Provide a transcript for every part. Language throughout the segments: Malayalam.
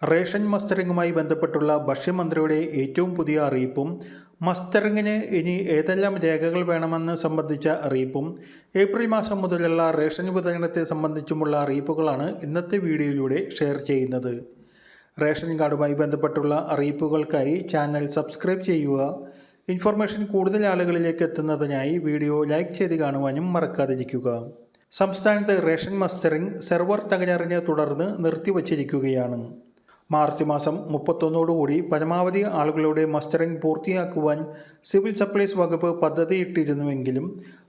റേഷൻ മസ്റ്ററിങ്ങുമായി ബന്ധപ്പെട്ടുള്ള ഭക്ഷ്യമന്ത്രിയുടെ ഏറ്റവും പുതിയ അറിയിപ്പും മസ്റ്ററിങ്ങിന് ഇനി ഏതെല്ലാം രേഖകൾ വേണമെന്ന് സംബന്ധിച്ച അറിയിപ്പും ഏപ്രിൽ മാസം മുതലുള്ള റേഷൻ വിതരണത്തെ സംബന്ധിച്ചുമുള്ള അറിയിപ്പുകളാണ് ഇന്നത്തെ വീഡിയോയിലൂടെ ഷെയർ ചെയ്യുന്നത്. റേഷൻ കാർഡുമായി ബന്ധപ്പെട്ടുള്ള അറിയിപ്പുകൾക്കായി ചാനൽ സബ്സ്ക്രൈബ് ചെയ്യുക. ഇൻഫർമേഷൻ കൂടുതൽ ആളുകളിലേക്ക് എത്തുന്നതിനായി വീഡിയോ ലൈക്ക് ചെയ്ത് കാണുവാനും മറക്കാതിരിക്കുക. സംസ്ഥാനത്ത് റേഷൻ മസ്റ്ററിംഗ് സെർവർ തകരാറിനെ തുടർന്ന് നിർത്തിവച്ചിരിക്കുകയാണ്. മാർച്ച് മാസം 31 പരമാവധി ആളുകളുടെ മസ്റ്ററിംഗ് പൂർത്തിയാക്കുവാൻ സിവിൽ സപ്ലൈസ് വകുപ്പ് പദ്ധതിയിട്ടിരുന്നുവെങ്കിലും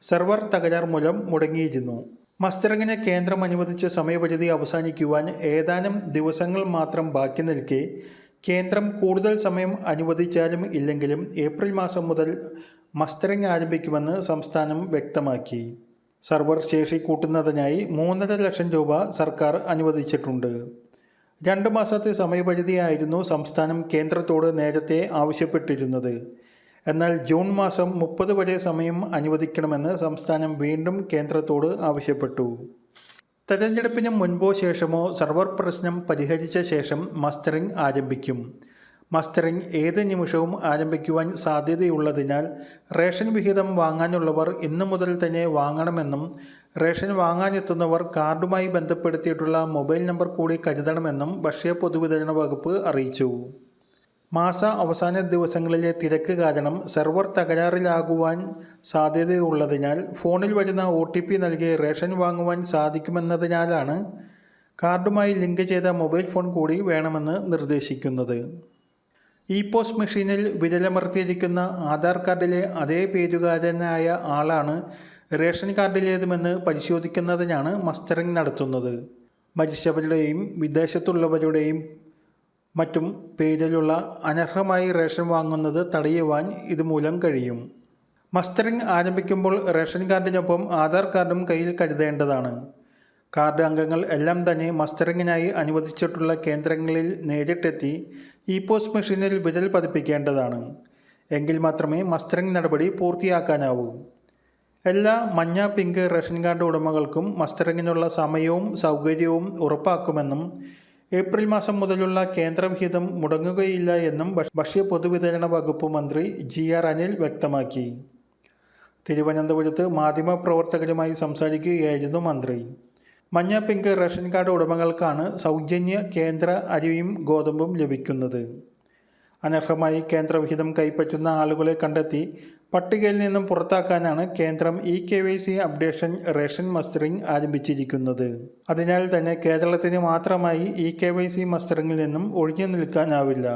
സെർവർ തകരാർ മൂലം മുടങ്ങിയിരുന്നു. മസ്റ്ററിങ്ങിന് കേന്ദ്രം അനുവദിച്ച സമയപരിധി അവസാനിക്കുവാൻ ഏതാനും ദിവസങ്ങൾ മാത്രം ബാക്കി നിൽക്കെ കേന്ദ്രം കൂടുതൽ സമയം അനുവദിച്ചാലും ഇല്ലെങ്കിലും ഏപ്രിൽ മാസം മുതൽ മസ്റ്ററിംഗ് ആരംഭിക്കുമെന്ന് സംസ്ഥാനം വ്യക്തമാക്കി. സെർവർ ശേഷി കൂട്ടുന്നതിനായി 3.5 ലക്ഷം രൂപ സർക്കാർ അനുവദിച്ചിട്ടുണ്ട്. 2 മാസത്തെ സമയപരിധിയായിരുന്നു സംസ്ഥാനം കേന്ദ്രത്തോട് നേരത്തെ ആവശ്യപ്പെട്ടിരുന്നത്. എന്നാൽ ജൂൺ മാസം 30 വരെ സമയം അനുവദിക്കണമെന്ന് സംസ്ഥാനം വീണ്ടും കേന്ദ്രത്തോട് ആവശ്യപ്പെട്ടു. തെരഞ്ഞെടുപ്പിന് മുൻപോ ശേഷമോ സെർവർ പ്രശ്നം പരിഹരിച്ച ശേഷം മസ്റ്ററിംഗ് ആരംഭിക്കും. മസ്റ്ററിംഗ് ഏത് നിമിഷവും ആരംഭിക്കുവാൻ സാധ്യതയുള്ളതിനാൽ റേഷൻ വിഹിതം വാങ്ങാനുള്ളവർ ഇന്നു മുതൽ തന്നെ വാങ്ങണമെന്നും റേഷൻ വാങ്ങാനെത്തുന്നവർ കാർഡുമായി ബന്ധപ്പെടുത്തിയിട്ടുള്ള മൊബൈൽ നമ്പർ കൂടി കരുതണമെന്നും ഭക്ഷ്യ പൊതുവിതരണ വകുപ്പ് അറിയിച്ചു. മാസ അവസാന ദിവസങ്ങളിലെ തിരക്ക് കാരണം സെർവർ തകരാറിലാകുവാൻ സാധ്യതയുള്ളതിനാൽ ഫോണിൽ വരുന്ന OTP നൽകി റേഷൻ വാങ്ങുവാൻ സാധിക്കുമെന്നതിനാലാണ് കാർഡുമായി ലിങ്ക് ചെയ്ത മൊബൈൽ ഫോൺ കൂടി വേണമെന്ന് നിർദ്ദേശിക്കുന്നത്. പോസ്റ്റ് മെഷീനിൽ വിരലമർത്തിയിരിക്കുന്ന ആധാർ കാർഡിലെ അതേ പേരുകാരനായ ആളാണ് റേഷൻ കാർഡിലേതുമെന്ന് പരിശോധിക്കുന്നതിനാണ് മസ്റ്ററിംഗ് നടത്തുന്നത്. മരിച്ചവരുടെയും വിദേശത്തുള്ളവരുടെയും മറ്റും പേരിലുള്ള അനർഹമായി റേഷൻ വാങ്ങുന്നത് തടയുവാൻ ഇതുമൂലം കഴിയും. മസ്റ്ററിംഗ് ആരംഭിക്കുമ്പോൾ റേഷൻ കാർഡിനൊപ്പം ആധാർ കാർഡും കയ്യിൽ കരുതേണ്ടതാണ്. കാർഡ് അംഗങ്ങൾ എല്ലാം തന്നെ മസ്റ്ററിങ്ങിനായി അനുവദിച്ചിട്ടുള്ള കേന്ദ്രങ്ങളിൽ നേരിട്ടെത്തി പോസ്റ്റ് മെഷീനിൽ വിരൽ പതിപ്പിക്കേണ്ടതാണ്. എങ്കിൽ മാത്രമേ മസ്റ്ററിംഗ് നടപടി പൂർത്തിയാക്കാനാവൂ. എല്ലാ മഞ്ഞ പിങ്ക് റേഷൻ കാർഡ് ഉടമകൾക്കും മസ്റ്ററിങ്ങിനുള്ള സമയവും സൗകര്യവും ഉറപ്പാക്കുമെന്നും ഏപ്രിൽ മാസം മുതലുള്ള കേന്ദ്രവിഹിതം മുടങ്ങുകയില്ല എന്നും ഭക്ഷ്യ പൊതുവിതരണ വകുപ്പ് മന്ത്രി GR അനിൽ വ്യക്തമാക്കി. തിരുവനന്തപുരത്ത് മാധ്യമപ്രവർത്തകരുമായി സംസാരിക്കുകയായിരുന്നു മന്ത്രി. മഞ്ഞ പിങ്ക് റേഷൻ കാർഡ് ഉടമകൾക്കാണ് സൗജന്യ കേന്ദ്ര അരിയും ഗോതമ്പും ലഭിക്കുന്നത്. അനർഹമായി കേന്ദ്രവിഹിതം കൈപ്പറ്റുന്ന ആളുകളെ കണ്ടെത്തി പട്ടികയിൽ നിന്നും പുറത്താക്കാനാണ് കേന്ദ്രം KYC അപ്ഡേഷൻ റേഷൻ മസ്റ്ററിംഗ് ആരംഭിച്ചിരിക്കുന്നത്. അതിനാൽ തന്നെ കേരളത്തിന് മാത്രമായി KYC മസ്റ്ററിംഗിൽ നിന്നും ഒഴിഞ്ഞു നിൽക്കാനാവില്ല.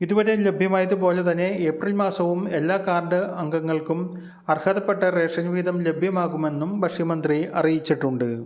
ഇതുവരെ ലഭ്യമായതുപോലെ തന്നെ ഏപ്രിൽ മാസവും എല്ലാ കാർഡ് അംഗങ്ങൾക്കും അർഹതപ്പെട്ട റേഷൻ വീതം ലഭ്യമാകുമെന്നും ഭക്ഷ്യമന്ത്രി അറിയിച്ചിട്ടുണ്ട്.